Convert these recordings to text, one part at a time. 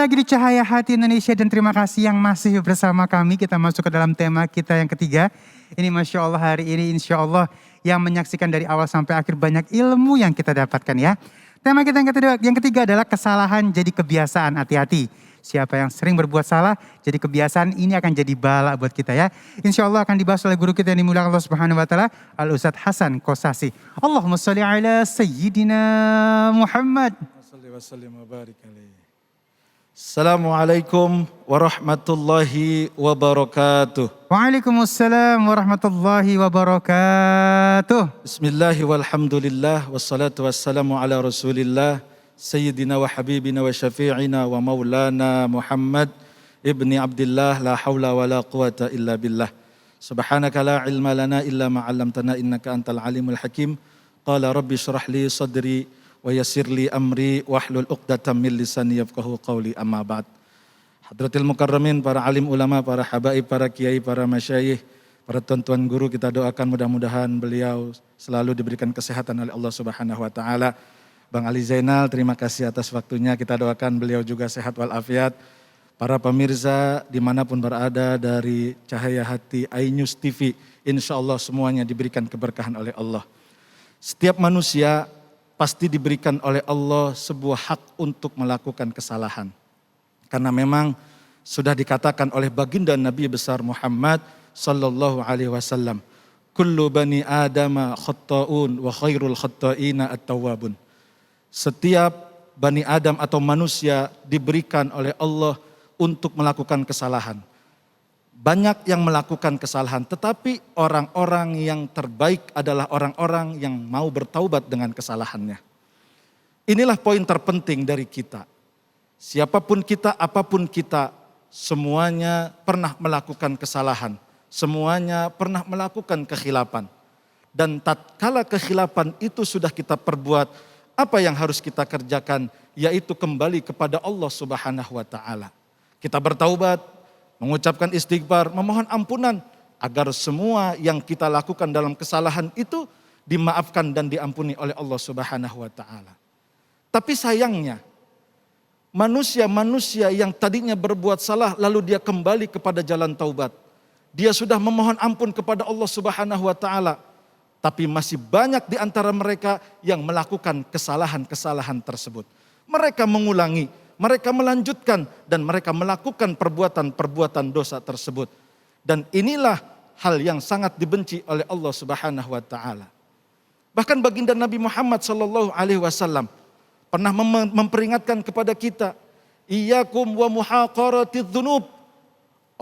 lagi di Cahaya Hati Indonesia dan terima kasih yang masih bersama kami. Kita masuk ke dalam tema kita yang ketiga. Ini Masya Allah hari ini Insya Allah yang menyaksikan dari awal sampai akhir banyak ilmu yang kita dapatkan ya. Tema kita yang ketiga adalah kesalahan jadi kebiasaan, hati-hati. Siapa yang sering berbuat salah, jadi kebiasaan ini akan jadi bala buat kita ya. Insya Allah akan dibahas oleh guru kita yang dimuliakan Allah Subhanahu Wa Taala, Al Ustadz Hasan Kosasi. Allahumma sholli ala Sayyidina Muhammad. Assalamualaikum warahmatullahi wabarakatuh. Waalaikumsalam warahmatullahi wabarakatuh. Bismillahi walhamdulillah wassalatu wassalamu ala rasulillah Sayyidina wa habibina wa syafi'ina wa maulana Muhammad ibni Abdillah la hawla wa la quwata illa billah. Subhanaka la ilma lana illa ma 'allamtana innaka antal alimul hakim. Qala rabbi shrah li sadri wa yassir li amri wahlul 'uqdatam min lisani yafqahu qawli amma ba'd. Hadratil mukarramin, para alim ulama, para habaib, para kiai, para masyayikh, para tuan-tuan guru, kita doakan mudah-mudahan beliau selalu diberikan kesehatan oleh Allah Subhanahu wa taala. Bang Ali Zainal, terima kasih atas waktunya. Kita doakan beliau juga sehat walafiat. Para pemirsa dimanapun berada dari Cahaya Hati iNews TV, insya Allah semuanya diberikan keberkahan oleh Allah. Setiap manusia pasti diberikan oleh Allah sebuah hak untuk melakukan kesalahan. Karena memang sudah dikatakan oleh baginda Nabi besar Muhammad sallallahu alaihi wasallam, kullu bani adama khatta'un wa khairul khatta'ina at-tawwabun. Setiap Bani Adam atau manusia diberikan oleh Allah untuk melakukan kesalahan. Banyak yang melakukan kesalahan, tetapi orang-orang yang terbaik adalah orang-orang yang mau bertaubat dengan kesalahannya. Inilah poin terpenting dari kita. Siapapun kita, apapun kita, semuanya pernah melakukan kesalahan. Semuanya pernah melakukan kekhilapan. Dan tatkala kekhilapan itu sudah kita perbuat, apa yang harus kita kerjakan? Yaitu kembali kepada Allah Subhanahu wa taala. Kita bertaubat, mengucapkan istighfar, memohon ampunan agar semua yang kita lakukan dalam kesalahan itu dimaafkan dan diampuni oleh Allah Subhanahu wa taala. Tapi sayangnya manusia-manusia yang tadinya berbuat salah lalu dia kembali kepada jalan taubat. Dia sudah memohon ampun kepada Allah Subhanahu wa taala. Tapi masih banyak di antara mereka yang melakukan kesalahan-kesalahan tersebut. Mereka mengulangi, mereka melanjutkan, dan mereka melakukan perbuatan-perbuatan dosa tersebut. Dan inilah hal yang sangat dibenci oleh Allah Subhanahu wa taala. Bahkan baginda Nabi Muhammad sallallahu alaihi wasallam pernah memperingatkan kepada kita, iyyakum wa muhaqaratidz dzunub.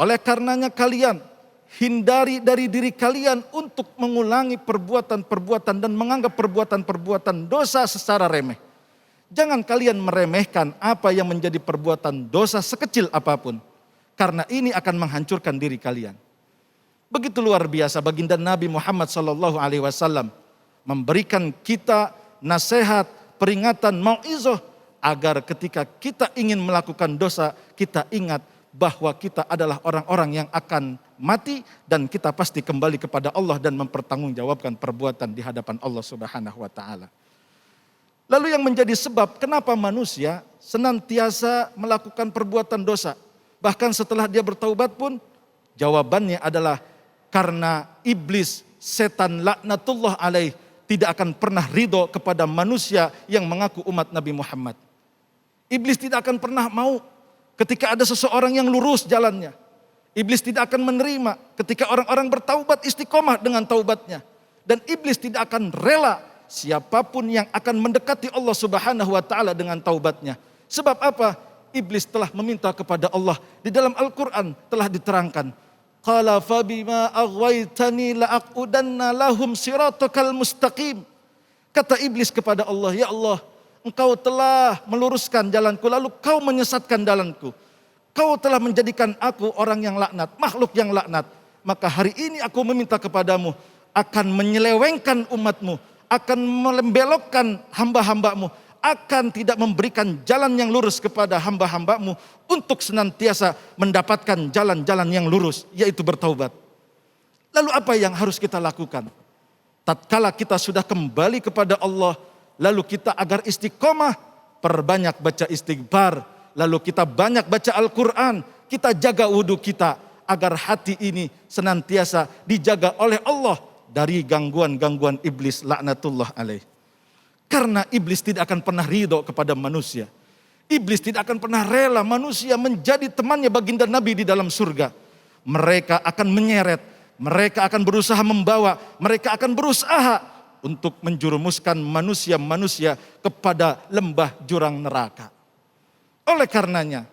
Oleh karenanya kalian hindari dari diri kalian untuk mengulangi perbuatan-perbuatan dan menganggap perbuatan-perbuatan dosa secara remeh. Jangan kalian meremehkan apa yang menjadi perbuatan dosa sekecil apapun. Karena ini akan menghancurkan diri kalian. Begitu luar biasa baginda Nabi Muhammad SAW memberikan kita nasihat, peringatan, mau'izah agar ketika kita ingin melakukan dosa, kita ingat bahwa kita adalah orang-orang yang akan mati dan kita pasti kembali kepada Allah dan mempertanggungjawabkan perbuatan di hadapan Allah Subhanahu wa taala. Lalu yang menjadi sebab kenapa manusia senantiasa melakukan perbuatan dosa, bahkan setelah dia bertaubat pun, jawabannya adalah karena iblis, setan laknatullah alaih, tidak akan pernah ridho kepada manusia yang mengaku umat Nabi Muhammad. Iblis tidak akan pernah mau ketika ada seseorang yang lurus jalannya. Iblis tidak akan menerima ketika orang-orang bertaubat istiqomah dengan taubatnya. Dan iblis tidak akan rela siapapun yang akan mendekati Allah Subhanahu wa taala dengan taubatnya. Sebab apa? Iblis telah meminta kepada Allah. Di dalam Al-Quran telah diterangkan. Qala fabima aghwaytani la'aqudanna lahum siratakal mustaqim. Kata iblis kepada Allah, ya Allah, Engkau telah meluruskan jalanku, lalu kau menyesatkan jalanku. Kau telah menjadikan aku orang yang laknat, makhluk yang laknat. Maka hari ini aku meminta kepadamu, akan menyelewengkan umatmu, akan membelokkan hamba-hambamu, akan tidak memberikan jalan yang lurus kepada hamba-hambamu untuk senantiasa mendapatkan jalan-jalan yang lurus, yaitu bertaubat. Lalu apa yang harus kita lakukan? Tatkala kita sudah kembali kepada Allah, lalu kita agar istiqomah, perbanyak baca istighfar, lalu kita banyak baca Al-Quran, kita jaga wudhu kita, agar hati ini senantiasa dijaga oleh Allah dari gangguan-gangguan iblis laknatullah alaih. Karena iblis tidak akan pernah ridho kepada manusia. Iblis tidak akan pernah rela manusia menjadi temannya baginda Nabi di dalam surga. Mereka akan menyeret, mereka akan berusaha membawa, mereka akan berusaha untuk menjurumuskan manusia-manusia kepada lembah jurang neraka. Oleh karenanya,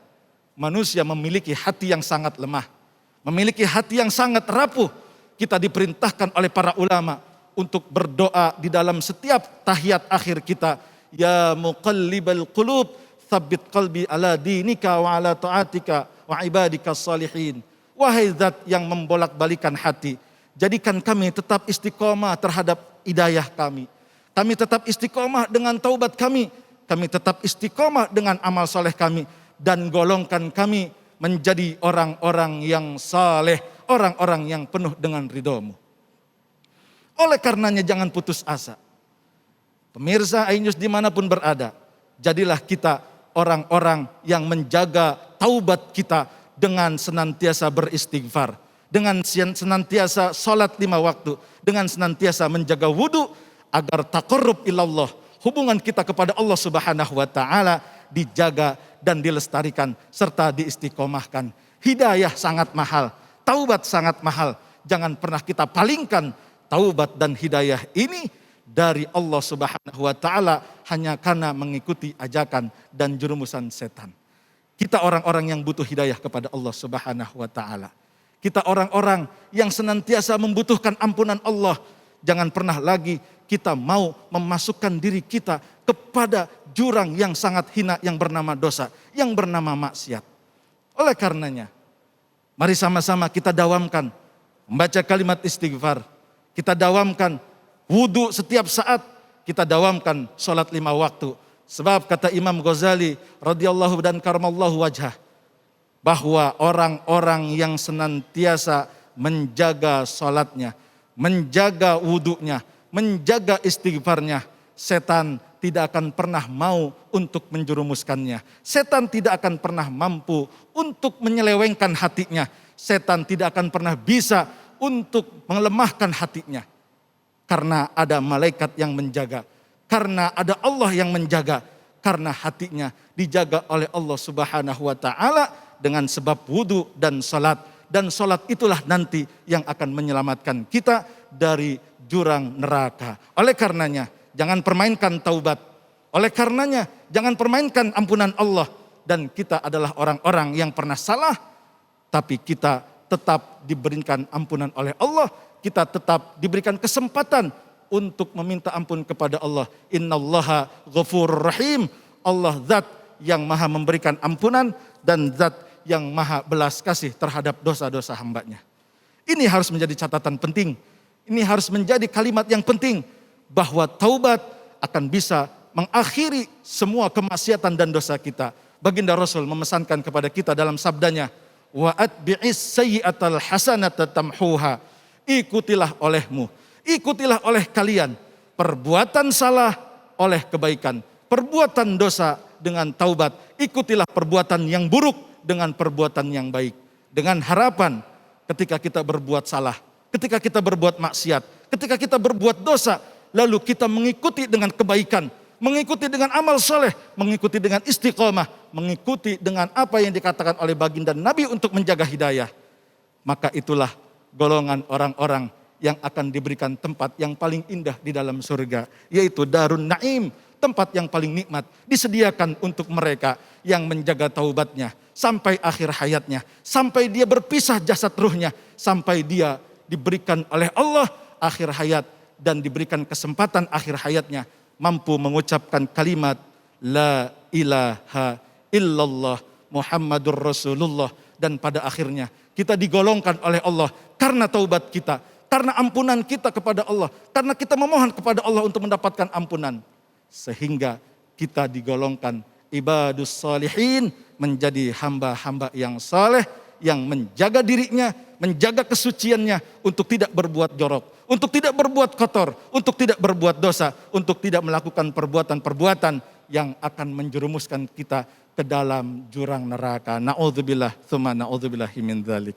manusia memiliki hati yang sangat lemah, memiliki hati yang sangat rapuh. Kita diperintahkan oleh para ulama untuk berdoa di dalam setiap tahiyat akhir kita. Ya muqallibal qulub, tsabbit qalbi ala dinika wa ala ta'atika wa ibadika salihin. Wahai zat yang membolak-balikan hati, jadikan kami tetap istiqomah terhadap hidayah kami. Kami tetap istiqomah dengan taubat kami. Kami tetap istiqomah dengan amal soleh kami. Dan golongkan kami menjadi orang-orang yang saleh, orang-orang yang penuh dengan ridhomu. Oleh karenanya jangan putus asa. Pemirsa iNews dimanapun berada, jadilah kita orang-orang yang menjaga taubat kita dengan senantiasa beristighfar, dengan senantiasa salat 5 waktu, dengan senantiasa menjaga wudhu agar taqarrub ilallah, hubungan kita kepada Allah Subhanahu wa taala dijaga dan dilestarikan serta diistiqomahkan. Hidayah sangat mahal, taubat sangat mahal. Jangan pernah kita palingkan taubat dan hidayah ini dari Allah Subhanahu wa taala hanya karena mengikuti ajakan dan jerumusan setan. Kita orang-orang yang butuh hidayah kepada Allah Subhanahu wa taala. Kita orang-orang yang senantiasa membutuhkan ampunan Allah. Jangan pernah lagi kita mau memasukkan diri kita kepada jurang yang sangat hina yang bernama dosa, yang bernama maksiat. Oleh karenanya, mari sama-sama kita dawamkan membaca kalimat istighfar. Kita dawamkan wudhu setiap saat, kita dawamkan sholat 5 waktu. Sebab kata Imam Ghazali radhiyallahu dan karamallahu wajhah, bahwa orang-orang yang senantiasa menjaga sholatnya, menjaga wudhunya, menjaga istighfarnya, setan tidak akan pernah mau untuk menjerumuskannya. Setan tidak akan pernah mampu untuk menyelewengkan hatinya. Setan tidak akan pernah bisa untuk melemahkan hatinya. Karena ada malaikat yang menjaga. Karena ada Allah yang menjaga. Karena hatinya dijaga oleh Allah Subhanahu wa taala dengan sebab wudhu dan salat. Dan salat itulah nanti yang akan menyelamatkan kita dari jurang neraka. Oleh karenanya, jangan permainkan taubat. Oleh karenanya, jangan permainkan ampunan Allah. Dan kita adalah orang-orang yang pernah salah, tapi kita tetap diberikan ampunan oleh Allah. Kita tetap diberikan kesempatan untuk meminta ampun kepada Allah. Innallaha ghafurur rahim. Allah zat yang maha memberikan ampunan dan zat yang maha belas kasih terhadap dosa-dosa hambanya. Ini harus menjadi catatan penting. Ini harus menjadi kalimat yang penting. Bahwa taubat akan bisa mengakhiri semua kemaksiatan dan dosa kita. Baginda Rasul memesankan kepada kita dalam sabdanya, wa atbi'is sayyi'atal hasanata tamhuha. Ikutilah olehmu, ikutilah oleh kalian perbuatan salah oleh kebaikan, perbuatan dosa dengan taubat. Ikutilah perbuatan yang buruk dengan perbuatan yang baik. Dengan harapan ketika kita berbuat salah, ketika kita berbuat maksiat, ketika kita berbuat dosa, lalu kita mengikuti dengan kebaikan, mengikuti dengan amal soleh, mengikuti dengan istiqomah, mengikuti dengan apa yang dikatakan oleh baginda Nabi untuk menjaga hidayah. Maka itulah golongan orang-orang yang akan diberikan tempat yang paling indah di dalam surga, yaitu Darun Naim, tempat yang paling nikmat disediakan untuk mereka yang menjaga taubatnya sampai akhir hayatnya, sampai dia berpisah jasad ruhnya, sampai dia diberikan oleh Allah akhir hayat dan diberikan kesempatan akhir hayatnya mampu mengucapkan kalimat La ilaha illallah Muhammadur Rasulullah. Dan pada akhirnya kita digolongkan oleh Allah karena taubat kita, karena ampunan kita kepada Allah, karena kita memohon kepada Allah untuk mendapatkan ampunan. Sehingga kita digolongkan ibadus salihin, menjadi hamba-hamba yang saleh, yang menjaga dirinya, menjaga kesuciannya untuk tidak berbuat jorok, untuk tidak berbuat kotor, untuk tidak berbuat dosa, untuk tidak melakukan perbuatan-perbuatan yang akan menjerumuskan kita ke dalam jurang neraka. Na'udzubillah, tsumma na'udzubillahi min dzalik.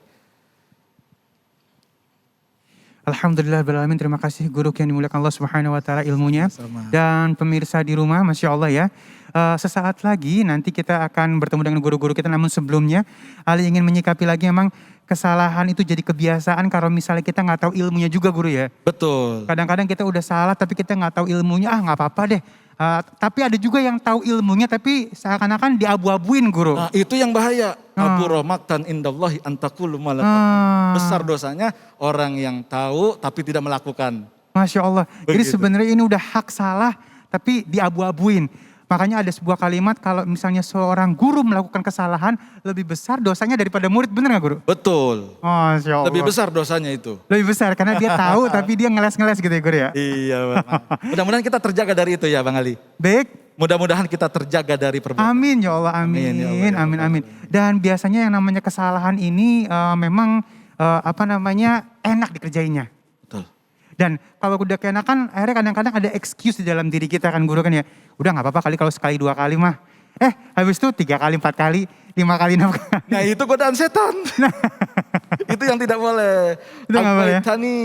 Alhamdulillahirrahmanirrahim. Terima kasih guru yang dimuliakan Allah Subhanahu wa taala ilmunya. Sama. Dan pemirsa di rumah, Masya Allah ya. Sesaat lagi nanti kita akan bertemu dengan guru-guru kita, namun sebelumnya Ali ingin menyikapi lagi memang kesalahan itu jadi kebiasaan kalau misalnya kita nggak tahu ilmunya juga guru ya. Betul. Kadang-kadang kita udah salah tapi kita nggak tahu ilmunya, nggak apa-apa deh. Tapi ada juga yang tahu ilmunya tapi seakan-akan diabu-abuin guru. Nah, itu yang bahaya. Abu romaktan indallahi antakulu besar dosanya orang yang tahu tapi tidak melakukan. Masya Allah. Jadi Begitu. sebenarnya ini udah hak salah tapi diabu-abuin. Makanya ada sebuah kalimat kalau misalnya seorang guru melakukan kesalahan lebih besar dosanya daripada murid, bener gak guru? Betul. Masya Allah. Lebih besar dosanya itu. Lebih besar karena dia tahu tapi dia ngeles-ngeles gitu ya guru ya. Iya Bang. Mudah-mudahan kita terjaga dari itu ya Bang Ali. Baik. Mudah-mudahan kita terjaga dari perbuatan. Amin ya Allah, amin, Amin, ya Allah, ya amin, Allah. amin. Dan biasanya yang namanya kesalahan ini memang enak dikerjainnya. Betul. Dan kalau udah keenakan, akhirnya kadang-kadang ada excuse di dalam diri kita kan guru kan ya. Udah nggak apa-apa kali kalau sekali 2 kali mah. Habis itu 3 kali, 4 kali, 5 kali, 6 kali. Nah itu godaan setan. Itu yang tidak boleh. Itu nggak boleh ya? Tani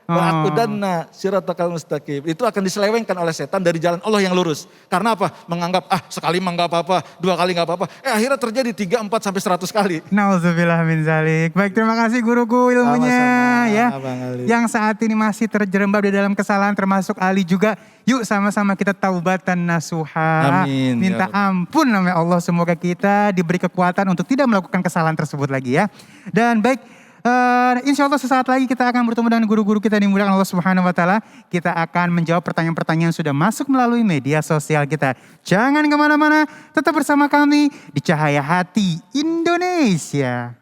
wa'akudanna siratakal mustaqim. Itu akan diselewengkan oleh setan dari jalan Allah yang lurus. Karena apa? Menganggap sekali mah nggak apa-apa, 2 kali nggak apa-apa. Akhirnya terjadi 3, 4 sampai 100 kali. Nauzubillah min zalik. Baik, terima kasih guruku ilmunya Sama-sama, ya. Bang Ali. Yang saat ini masih terjerembab di dalam kesalahan termasuk Ali juga. Yuk sama-sama kita taubatan nasuha. Amin, Minta ya Rabb. ampun namanya Allah. Semoga kita diberi kekuatan untuk tidak melakukan kesalahan tersebut lagi ya. Dan baik, insya Allah sesaat lagi kita akan bertemu dengan guru-guru kita yang dimuliakan Allah Subhanahu wa taala. Kita akan menjawab pertanyaan-pertanyaan yang sudah masuk melalui media sosial kita. Jangan kemana-mana, tetap bersama kami di Cahaya Hati Indonesia.